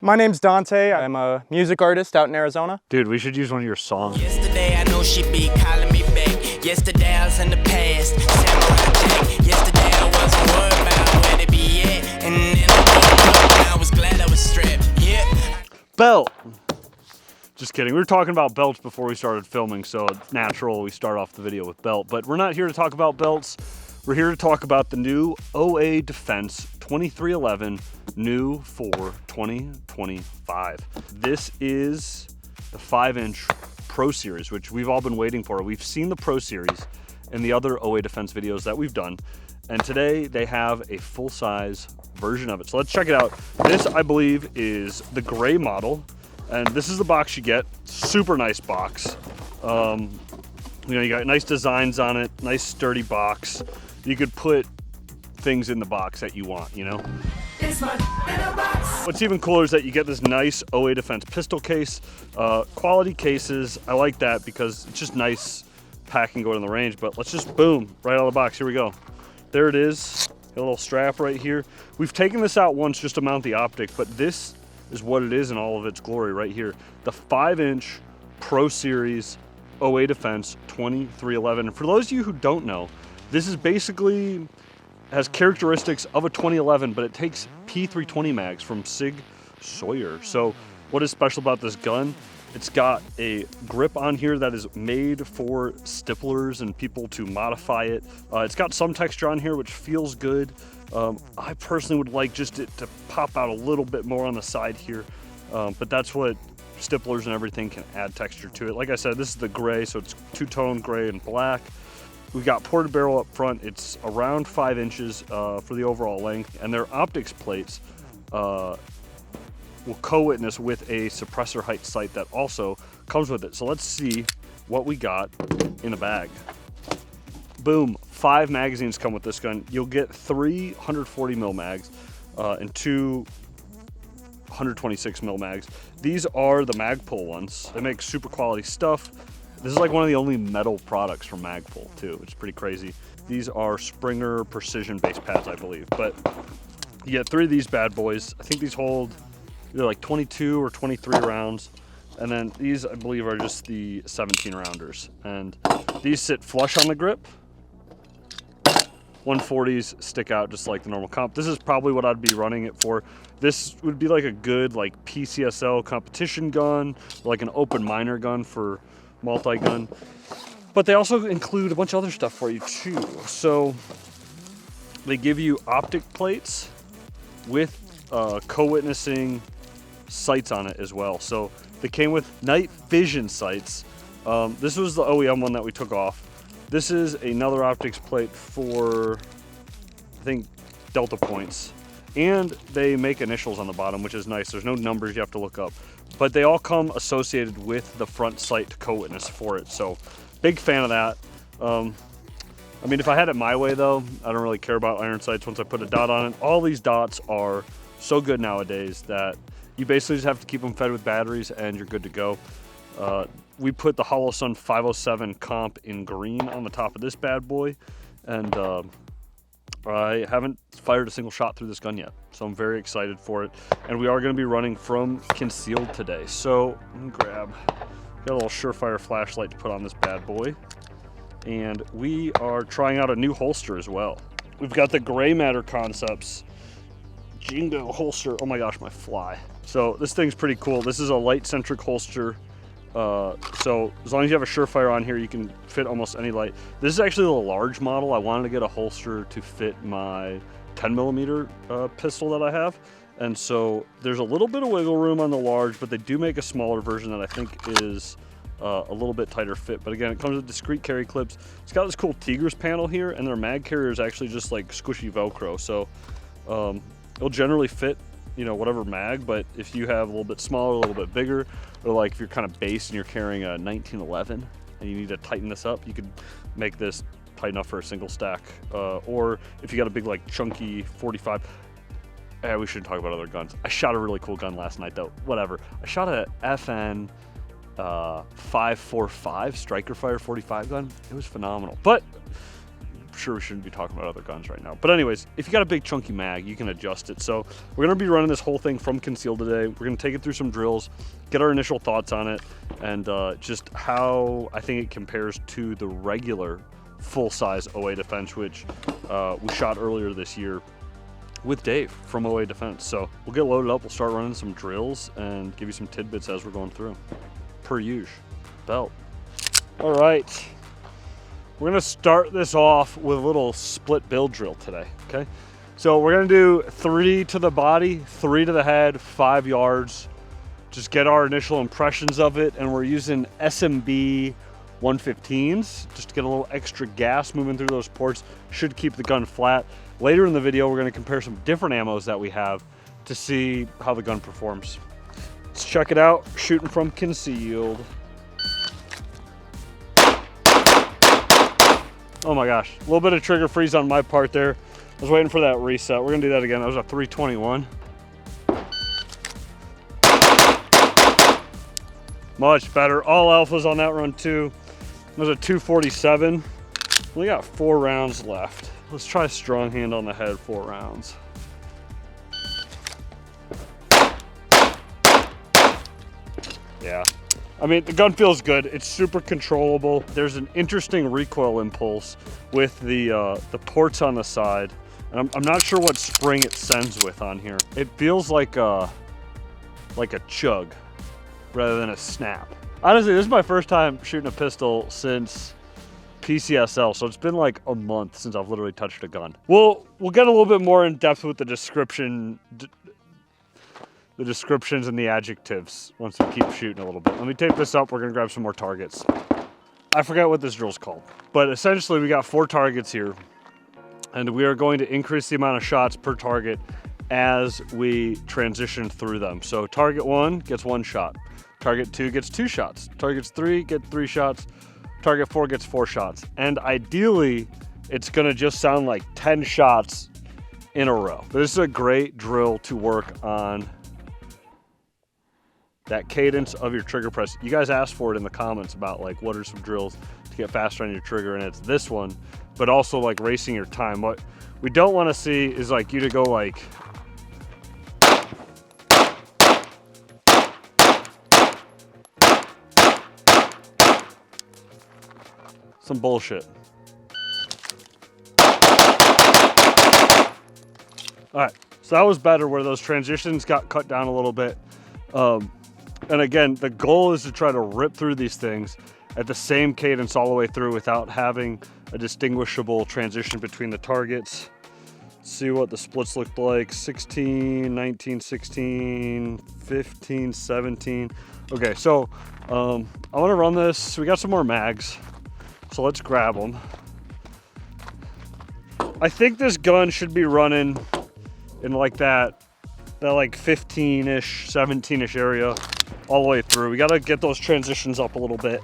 My name's Dante. I'm a music artist out in Arizona. Dude, we should use one of your songs. Yesterday I know she be calling me back. Yesterday I was in the past. Samurai Jack. Yesterday I wasn't worried about where to be at. And then I was glad I was strapped. Yeah. Belt. Just kidding. We were talking about belts before we started filming, so it's natural we start off the video with belt. But we're not here to talk about belts. We're here to talk about the new OA Defense 2311, new for 2025. This is the 5-inch Pro Series, which we've all been waiting for. We've seen the Pro Series in the other OA Defense videos that we've done, and today they have a full-size version of it. So let's check it out. This, I believe, is the gray model, and this is the box you get. Super nice box. You know, you got nice designs on it, nice sturdy box. You could put things in the box that you want, you know? It's my in a box. What's even cooler is that you get this nice OA Defense pistol case. Quality cases, I like that because it's just nice packing going in the range, but let's just boom, right out of the box, here we go. There it is, a little strap right here. We've taken this out once just to mount the optic, but this is what it is in all of its glory right here. The 5-inch Pro Series OA Defense 2311. And for those of you who don't know, this is basically has characteristics of a 2011, but it takes P320 mags from Sig Sauer. So what is special about this gun? It's got a grip on here that is made for stipplers and people to modify it. It's got some texture on here which feels good. I personally would like just it to pop out a little bit more on the side here, but that's what stipplers and everything can add texture to it. Like I said, this is the gray, so it's two-tone gray and black. We got ported barrel up front. It's around 5 inches for the overall length, and their optics plates will co-witness with a suppressor height sight that also comes with it. So let's see what we got in the bag. Boom, 5 magazines come with this gun. You'll get 3 140 mil mags and 2 126 mil mags. These are the Magpul ones. They make super quality stuff. This is like one of the only metal products from Magpul too, which is pretty crazy. These are Springer precision base pads, I believe. But you get 3 of these bad boys. I think these hold either like 22 or 23 rounds. And then these, I believe, are just the 17 rounders. And these sit flush on the grip. 140s stick out just like the normal comp. This is probably what I'd be running it for. This would be like a good like PCSL competition gun, like an open minor gun for multi-gun. But they also include a bunch of other stuff for you too. So they give you optic plates with co-witnessing sights on it as well. So they came with night vision sights. This was the OEM one that we took off. This is another optics plate for, I think, Delta points. And they make initials on the bottom, which is nice. There's no numbers you have to look up. But they all come associated with the front sight to co-witness for it. So, big fan of that. I mean, if I had it my way, though, I don't really care about iron sights once I put a dot on it. All these dots are so good nowadays that you basically just have to keep them fed with batteries and you're good to go. We put the Holosun 507 comp in green on the top of this bad boy, and I haven't fired a single shot through this gun yet, so I'm very excited for it. And we are going to be running from concealed today, so let me got a little Surefire flashlight to put on this bad boy, and we are trying out a new holster as well. We've got the Gray Matter Concepts Jingo holster. Oh my gosh, my fly. So this thing's pretty cool. This is a light-centric holster. So as long as you have a Surefire on here, you can fit almost any light. This is actually a large model. I wanted to get a holster to fit my 10mm pistol that I have. And so there's a little bit of wiggle room on the large, but they do make a smaller version that I think is a little bit tighter fit. But again, it comes with discrete carry clips. It's got this cool Tigris panel here, and their mag carrier is actually just like squishy Velcro. So it'll generally fit, you know, whatever mag, but if you have a little bit smaller, a little bit bigger, or like if you're kind of base and you're carrying a 1911 and you need to tighten this up, you could make this tight enough for a single stack. Or if you got a big like chunky 45, we shouldn't talk about other guns. I shot a really cool gun last night though, whatever. I shot a FN 545 Striker Fire 45 gun. It was phenomenal. But sure we shouldn't be talking about other guns right now. But anyways, if you got a big chunky mag, you can adjust it. So we're gonna be running this whole thing from concealed today. We're gonna take it through some drills, get our initial thoughts on it, and just how I think it compares to the regular full-size OA Defense, which we shot earlier this year with Dave from OA Defense. So we'll get loaded up, we'll start running some drills and give you some tidbits as we're going through. Per usual, belt. All right. We're gonna start this off with a little split build drill today, okay? So we're gonna do 3 to the body, 3 to the head, 5 yards. Just get our initial impressions of it, and we're using SMB 115s just to get a little extra gas moving through those ports. Should keep the gun flat. Later in the video, we're gonna compare some different ammos that we have to see how the gun performs. Let's check it out, shooting from concealed. Oh my gosh, a little bit of trigger freeze on my part there. I was waiting for that reset. We're gonna do that again. That was a 321. Much better. All alphas on that run too. It was a 247. We got 4 rounds left. Let's try strong hand on the head, 4 rounds. Yeah. I mean, the gun feels good. It's super controllable. There's an interesting recoil impulse with the ports on the side. And I'm not sure what spring it sends with on here. It feels like a chug rather than a snap. Honestly, this is my first time shooting a pistol since PCSL, so it's been like a month since I've literally touched a gun. We'll get a little bit more in depth with the descriptions and the adjectives once we keep shooting a little bit. Let me tape this up. We're gonna grab some more targets. I forgot what this drill's called, but essentially we got 4 targets here, and we are going to increase the amount of shots per target as we transition through them. So target 1 gets 1 shot. Target 2 gets 2 shots. Targets 3 get 3 shots. Target 4 gets 4 shots. And ideally, it's gonna just sound like 10 shots in a row. But this is a great drill to work on that cadence of your trigger press. You guys asked for it in the comments about like what are some drills to get faster on your trigger, and it's this one, but also like racing your time. What we don't want to see is like you to go like some bullshit. All right, so that was better where those transitions got cut down a little bit. And again, the goal is to try to rip through these things at the same cadence all the way through without having a distinguishable transition between the targets. Let's see what the splits looked like. 16, 19, 16, 15, 17. Okay, so I want to run this. We got some more mags, so let's grab them. I think this gun should be running in like that like 15-ish, 17-ish area all the way through. We got to get those transitions up a little bit,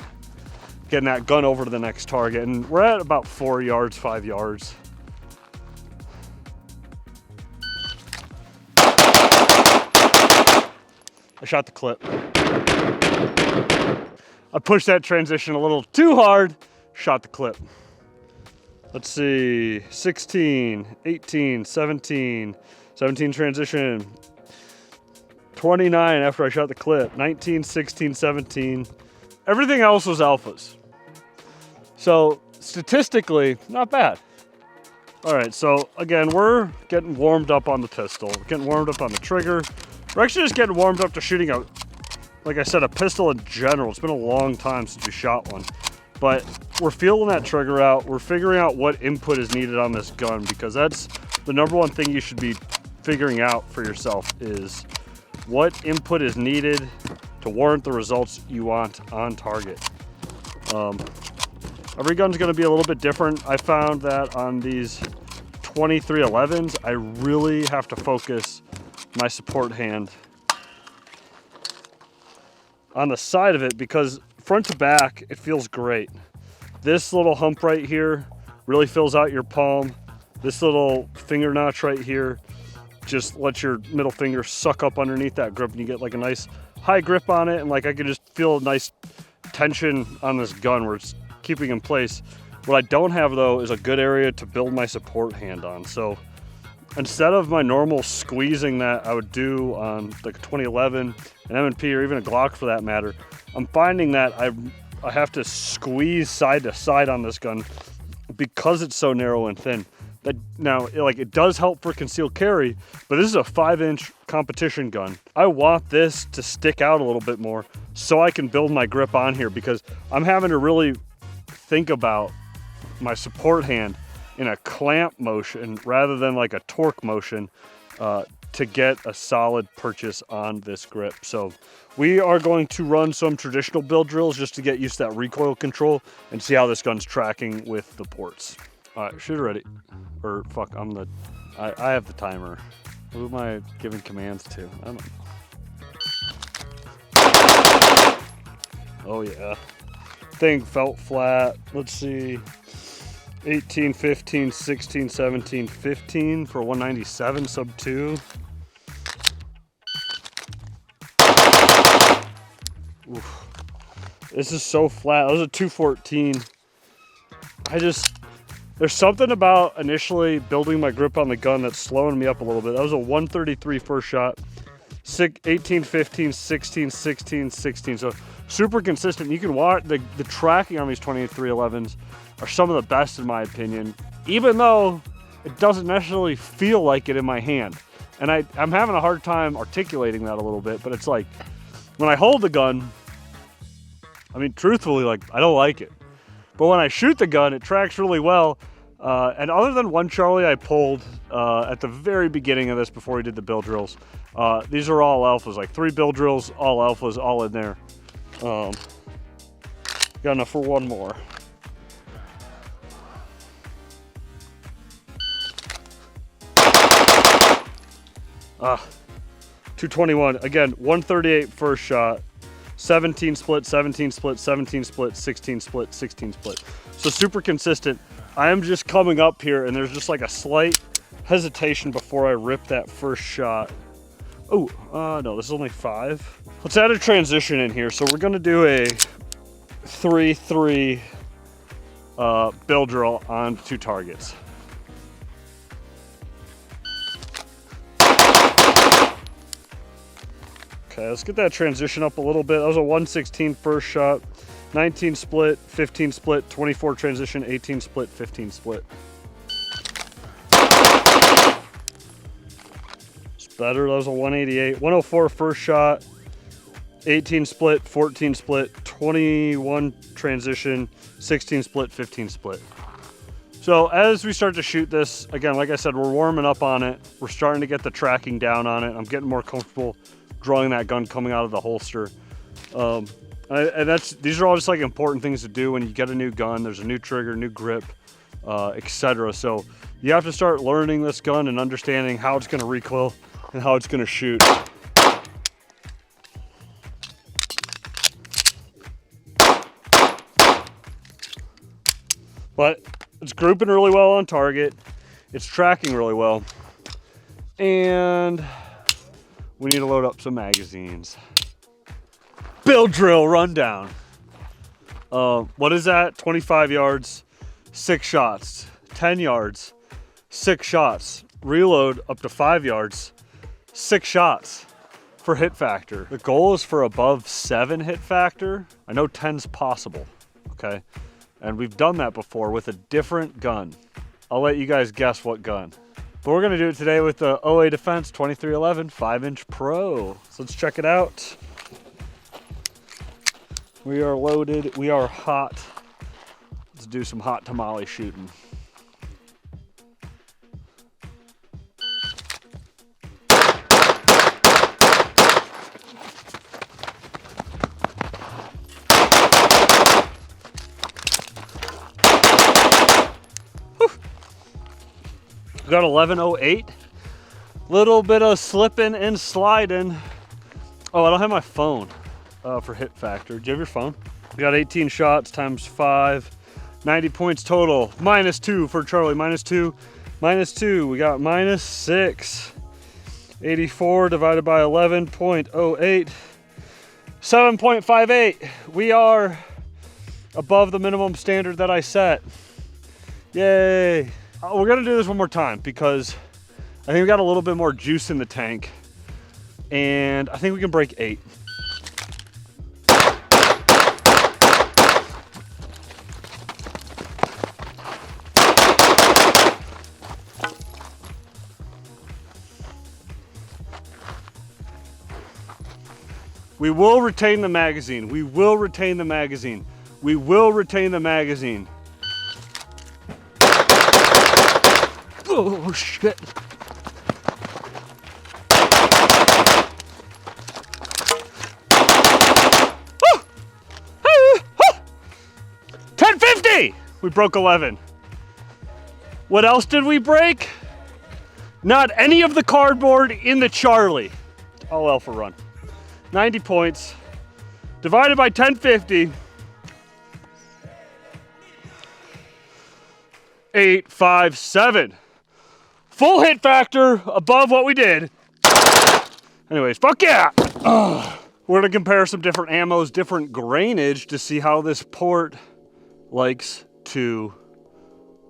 getting that gun over to the next target. And we're at about 4 yards, 5 yards. I shot the clip. I pushed that transition a little too hard, shot the clip. Let's see, 16, 18, 17, 17 transition, 29 after I shot the clip, 19, 16, 17. Everything else was alphas. So statistically, not bad. All right, so again, we're getting warmed up on the pistol. We're getting warmed up on the trigger. We're actually just getting warmed up to shooting a, like I said, a pistol in general. It's been a long time since we shot one. But we're feeling that trigger out. We're figuring out what input is needed on this gun, because that's the number one thing you should be figuring out for yourself is what input is needed to warrant the results you want on target. Every gun's gonna be a little bit different. I found that on these 2311s, I really have to focus my support hand on the side of it, because front to back, it feels great. This little hump right here really fills out your palm. This little finger notch right here just lets your middle finger suck up underneath that grip, and you get like a nice high grip on it, and like I can just feel a nice tension on this gun where it's keeping in place. What I don't have though is a good area to build my support hand on. So instead of my normal squeezing that I would do on like a 2011, an M&P, or even a Glock for that matter, I'm finding that I have to squeeze side to side on this gun because it's so narrow and thin. That now, like, it does help for concealed carry, but this is a 5-inch competition gun. I want this to stick out a little bit more so I can build my grip on here, because I'm having to really think about my support hand in a clamp motion rather than like a torque motion to get a solid purchase on this grip. So we are going to run some traditional build drills just to get used to that recoil control and see how this gun's tracking with the ports. All right, shooter ready. Or fuck, I have the timer. Who am I giving commands to? I don't know. Oh yeah. Thing felt flat. Let's see. 18, 15, 16, 17, 15 for 197 sub 2. Oof. This is so flat. That was a 214. There's something about initially building my grip on the gun that's slowing me up a little bit. That was a 133 first shot, 18, 15, 16, 16, 16. So super consistent. You can watch the tracking on these 2311s are some of the best in my opinion, even though it doesn't necessarily feel like it in my hand. And I'm having a hard time articulating that a little bit, but it's like, when I hold the gun, I mean, truthfully, like, I don't like it. But when I shoot the gun, it tracks really well. And other than one Charlie I pulled at the very beginning of this before we did the build drills, these are all alphas, like 3 build drills, all alphas, all in there. Got enough for one more. Ah, 221. Again, 138 first shot, 17 split, 17 split, 17 split, 16 split, 16 split. So super consistent. I am just coming up here and there's just like a slight hesitation before I rip that first shot. Oh, no, this is only 5. Let's add a transition in here. So we're gonna do a 3-3 build drill on 2 targets. Okay, let's get that transition up a little bit. That was a 116 first shot, 19 split, 15 split, 24 transition, 18 split, 15 split. It's better. That was a 188, 104 first shot, 18 split, 14 split, 21 transition, 16 split, 15 split. So as we start to shoot this, again, like I said, we're warming up on it. We're starting to get the tracking down on it. I'm getting more comfortable drawing that gun coming out of the holster. And these are all just like important things to do when you get a new gun. There's a new trigger, new grip, etc. So you have to start learning this gun and understanding how it's gonna recoil and how it's gonna shoot. But it's grouping really well on target. It's tracking really well. And we need to load up some magazines. Build drill rundown. What is that? 25 yards, 6 shots. 10 yards, 6 shots. Reload up to 5 yards, 6 shots for hit factor. The goal is for above 7 hit factor. I know 10's possible, okay? And we've done that before with a different gun. I'll let you guys guess what gun. But we're gonna do it today with the OA Defense 2311 5-inch Pro. So let's check it out. We are loaded, we are hot. Let's do some hot tamale shooting. We got 1108. Little bit of slipping and sliding. Oh, I don't have my phone for hit factor. Do you have your phone? We got 18 shots times 5. 90 points total. -2 for Charlie. -2. -2. We got -6. 84 divided by 11.08. 7.58. We are above the minimum standard that I set. Yay. We're gonna do this one more time because I think we got a little bit more juice in the tank, and I think we can break 8. We will retain the magazine. We will retain the magazine. We will retain the magazine. Oh, shit. Oh. 1050! We broke 11. What else did we break? Not any of the cardboard in the Charlie. All Alpha run. 90 points. Divided by 1050. 857. Full hit factor above what we did. Anyways, fuck yeah. We're gonna compare some different ammos, different grainage to see how this port likes to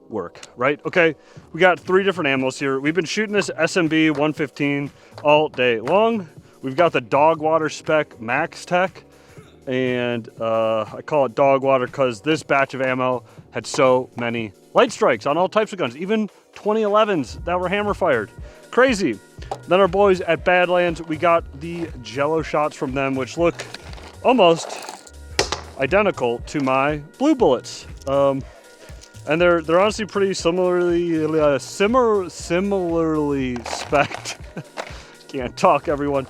work, right? Okay, we got 3 different ammos here. We've been shooting this SMB 115 all day long. We've got the dog water spec Max Tech, and I call it dog water because this batch of ammo had so many light strikes on all types of guns, even 2011s that were hammer fired. Crazy. Then our boys at Badlands, we got the Jello shots from them, which look almost identical to my blue bullets. And they're honestly pretty similarly spec'd. Can't talk, everyone.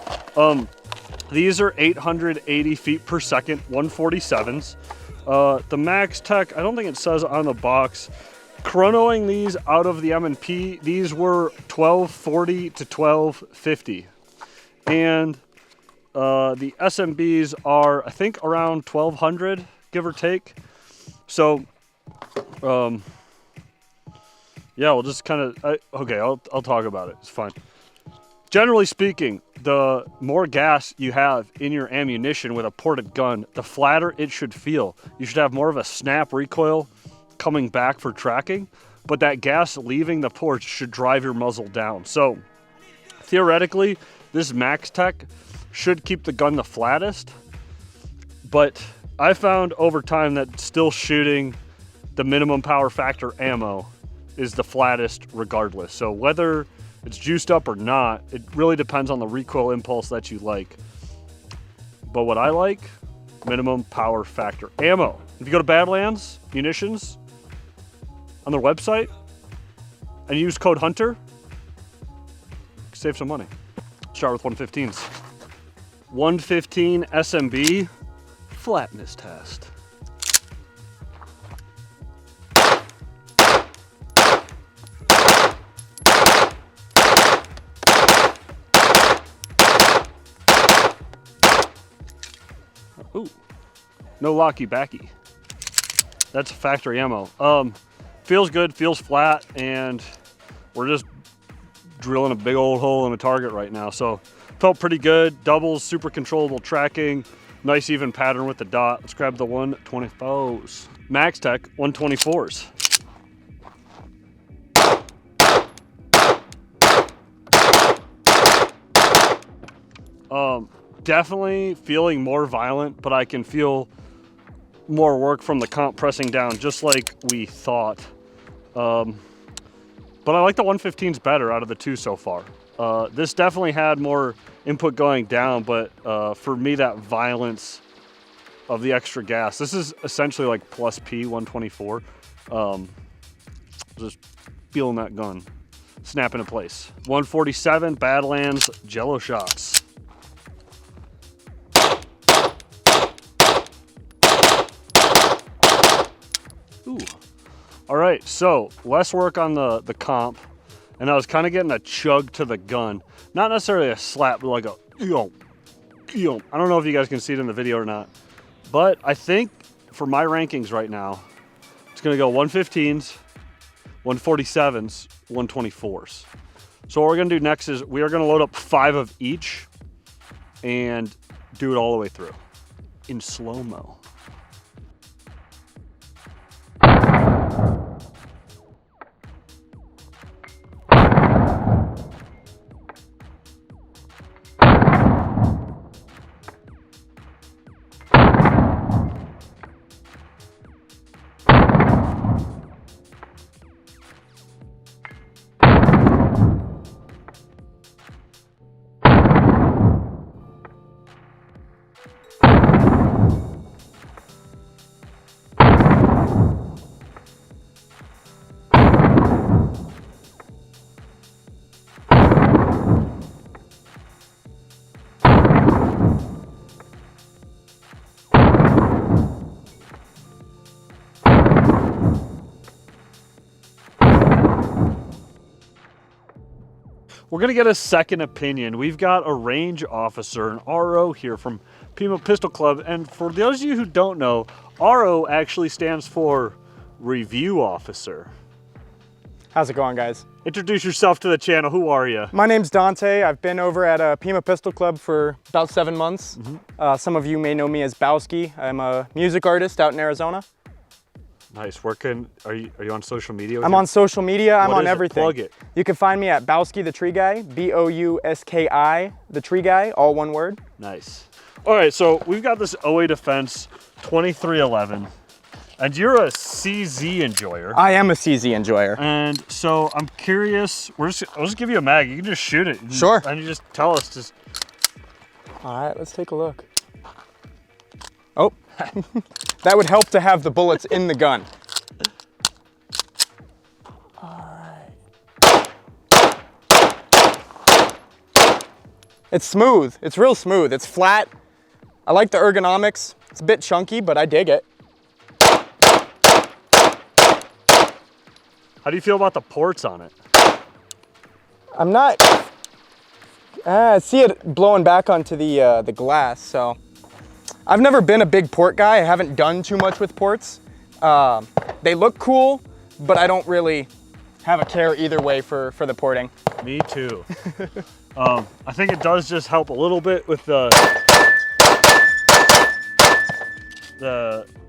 These are 880 feet per second, 147s. The Max Tech, I don't think it says on the box. Chronoing these out of the M&P, these were 1240 to 1250. And the SMBs are, I think, around 1200, give or take. So, yeah, we'll just kind of, okay, I'll talk about it. It's fine. Generally speaking, the more gas you have in your ammunition with a ported gun, the flatter it should feel. You should have more of a snap recoil coming back for tracking, but that gas leaving the port should drive your muzzle down. So theoretically, this Max Tech should keep the gun the flattest, but I found over time that still shooting the minimum power factor ammo is the flattest regardless. So whether it's juiced up or not, it really depends on the recoil impulse that you like. But what I like, minimum power factor ammo. If you go to Badlands Munitions on their website and use code HUNTER, save some money. Start with 115s. 115 SMB flatness test. Ooh, no locky backy. That's factory ammo. Feels good, feels flat, and we're just drilling a big old hole in a target right now. So felt pretty good. Doubles, super controllable tracking, nice even pattern with the dot. Let's grab the 124s. Max Tech 124s. Definitely feeling more violent, but I can feel more work from the comp pressing down, just like we thought. But I like the 115s better out of the 2 so far. This definitely had more input going down, but for me, that violence of the extra gas, this is essentially like plus P 124. Just feeling that gun snap into place. 147 Badlands Jello shots. Ooh. All right, so less work on the comp, and I was kind of getting a chug to the gun. Not necessarily a slap, but like a, I don't know if you guys can see it in the video or not, but I think for my rankings right now, it's gonna go 115s, 147s, 124s. So what we're gonna do next is we are gonna load up 5 of each and do it all the way through in slow-mo. we're gonna get a second opinion. We've got a range officer, an RO here from Pima Pistol Club. And for those of you who don't know, RO actually stands for Review Officer. How's it going, guys? Introduce yourself to the channel. Who are you? My name's Dante. I've been over at Pima Pistol Club for about 7 months. Some of you may know me as Bowski. I'm a music artist out in Arizona. Nice. Are you on social media? I'm on social media. I'm on everything. Plug it. You can find me at Bowski the Tree Guy, B-O-U-S-K-I, the Tree Guy, all one word. Nice. All right, so we've got this OA Defense 2311, and you're a CZ enjoyer. I am a CZ enjoyer. And so I'm curious. I'll just give you a mag. You can just shoot it. Sure. And you just tell us. Just. All right, let's take a look. Oh, that would help to have the bullets in the gun. All right. It's smooth. It's real smooth. It's flat. I like the ergonomics. It's a bit chunky, but I dig it. How do you feel about the ports on it? I'm not. I see it blowing back onto the glass, so. I've never been a big port guy. I haven't done too much with ports. They look cool, but I don't really have a care either way for the porting. Me too. I think it does just help a little bit with the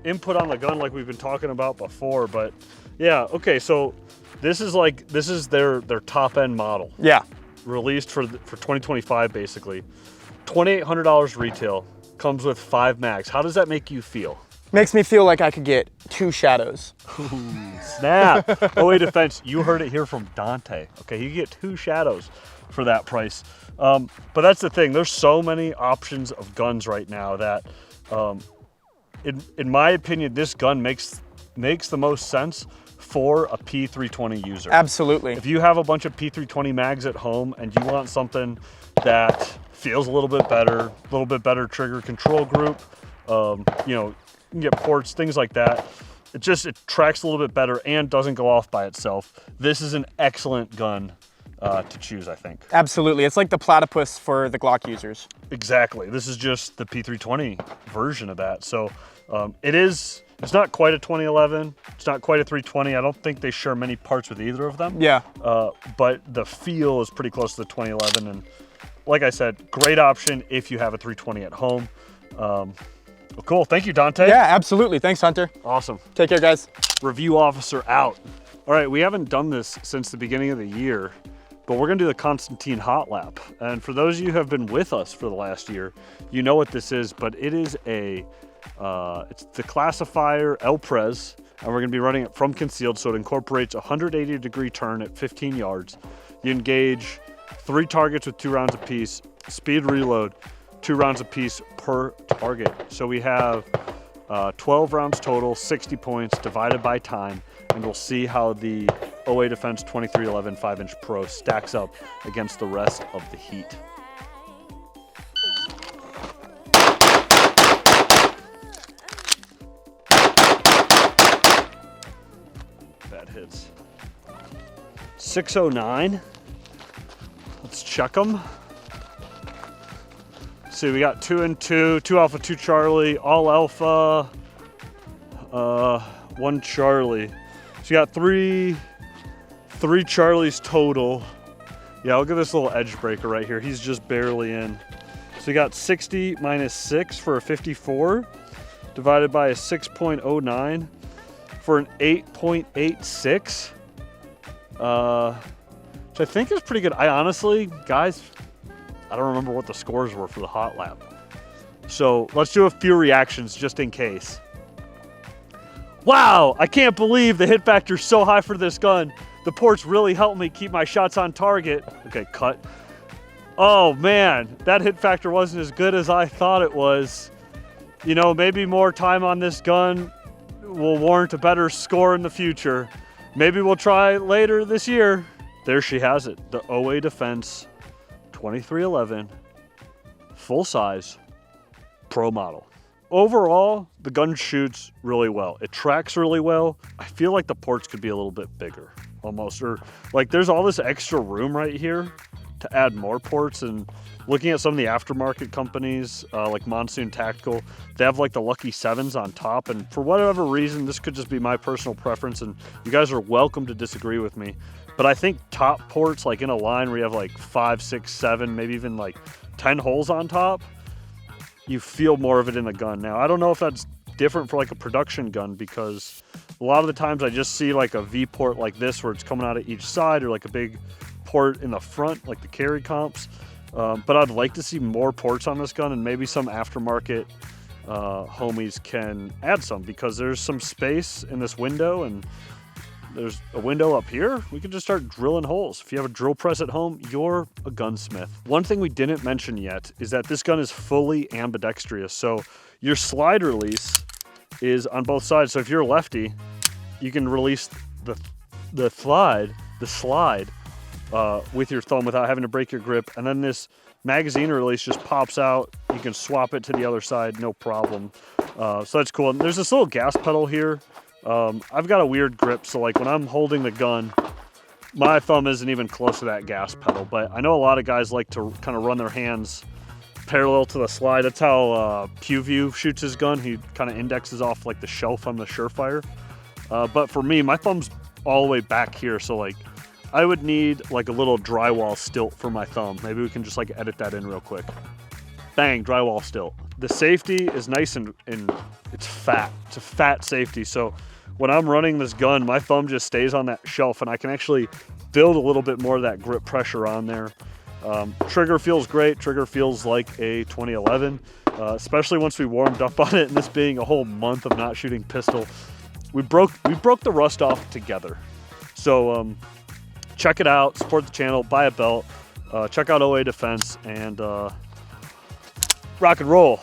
input on the gun like we've been talking about before, but yeah, okay, so this is their top end model. Yeah. Released for 2025 basically. $2,800 retail. Comes with 5 mags. How does that make you feel? Makes me feel like I could get 2 shadows. Ooh, snap. OA Defense, you heard it here from Dante. Okay, you get 2 shadows for that price. But that's the thing. There's so many options of guns right now that, in my opinion, this gun makes the most sense for a P320 user. Absolutely. If you have a bunch of P320 mags at home and you want something that feels a little bit better trigger control group, you know, you can get ports, things like that. It tracks a little bit better and doesn't go off by itself. This is an excellent gun to choose, I think. Absolutely. It's like the platypus for the Glock users. Exactly. This is just the P320 version of that. So it's not quite a 2011. It's not quite a 320. I don't think they share many parts with either of them. Yeah. But the feel is pretty close to the 2011. And like I said, great option if you have a 320 at home. Well, cool. Thank you, Dante. Yeah, absolutely. Thanks, Hunter. Awesome. Take care, guys. Review officer out. All right, we haven't done this since the beginning of the year, but we're gonna do the Constantine hot lap. And for those of you who have been with us for the last year, you know what this is, but it is it's the classifier El-Prez, and we're gonna be running it from concealed, so it incorporates a 180-degree turn at 15 yards. You engage 3 targets with 2 rounds apiece, speed reload, 2 rounds apiece per target. So we have 12 rounds total, 60 points divided by time, and we'll see how the OA Defense 2311 5-inch Pro stacks up against the rest of the heat. That hits. 609. Let's check them. See, we got 2 and 2, 2 Alpha, 2 Charlie, all Alpha, 1 Charlie. So you got three Charlies total. Yeah, look at this little edge breaker right here. He's just barely in. So you got 60 minus 6 for a 54, divided by a 6.09 for an 8.86. Which I think is pretty good. I honestly, guys, I don't remember what the scores were for the hot lap. So let's do a few reactions just in case. Wow, I can't believe the hit factor's so high for this gun. The ports really helped me keep my shots on target. Okay, cut. Oh man, that hit factor wasn't as good as I thought it was. You know, maybe more time on this gun will warrant a better score in the future. Maybe we'll try later this year. There she has it, the OA Defense 2311 full size pro model. Overall, the gun shoots really well. It tracks really well. I feel like the ports could be a little bit bigger almost, or like there's all this extra room right here to add more ports, and looking at some of the aftermarket companies like Monsoon Tactical, they have like the Lucky 7s on top, and for whatever reason, this could just be my personal preference, and you guys are welcome to disagree with me, but I think top ports, like in a line where you have like 5, 6, 7, maybe even like 10 holes on top, you feel more of it in the gun. Now, I don't know if that's different for like a production gun, because a lot of the times I just see like a V port like this where it's coming out of each side, or like a big port in the front like the carry comps. But I'd like to see more ports on this gun, and maybe some aftermarket homies can add some, because there's some space in this window, and there's a window up here. We can just start drilling holes. If you have a drill press at home, you're a gunsmith. One thing we didn't mention yet is that this gun is fully ambidextrous. So your slide release is on both sides. So if you're a lefty, you can release the slide with your thumb without having to break your grip. And then this magazine release just pops out. You can swap it to the other side, no problem. So that's cool. And there's this little gas pedal here. I've got a weird grip, so like when I'm holding the gun, my thumb isn't even close to that gas pedal, but I know a lot of guys like to kind of run their hands parallel to the slide. That's how PewView shoots his gun. He kind of indexes off like the shelf on the Surefire. But for me, my thumb's all the way back here, so like I would need like a little drywall stilt for my thumb. Maybe we can just like edit that in real quick. Bang, drywall stilt. The safety is nice and it's fat. It's a fat safety, so when I'm running this gun, my thumb just stays on that shelf, and I can actually build a little bit more of that grip pressure on there. Trigger feels great. Trigger feels like a 2011, especially once we warmed up on it, and this being a whole month of not shooting pistol. We broke the rust off together. So check it out, support the channel, buy a belt, check out OA Defense, and rock and roll.